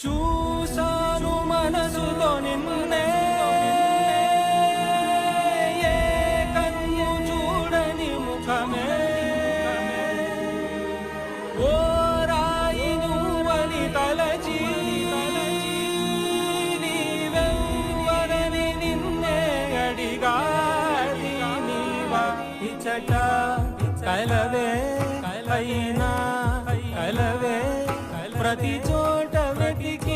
చూసాను మనసుతో నిన్నే ఏ కన్ను చూడని ముఖమే ఓ రాయి నువ్వని తలచి నీవెవ్వరని నిన్నే అడిగాది నీవా ఇచ్చట కలవే అయినా కలవే ప్రతి చోట వెతికి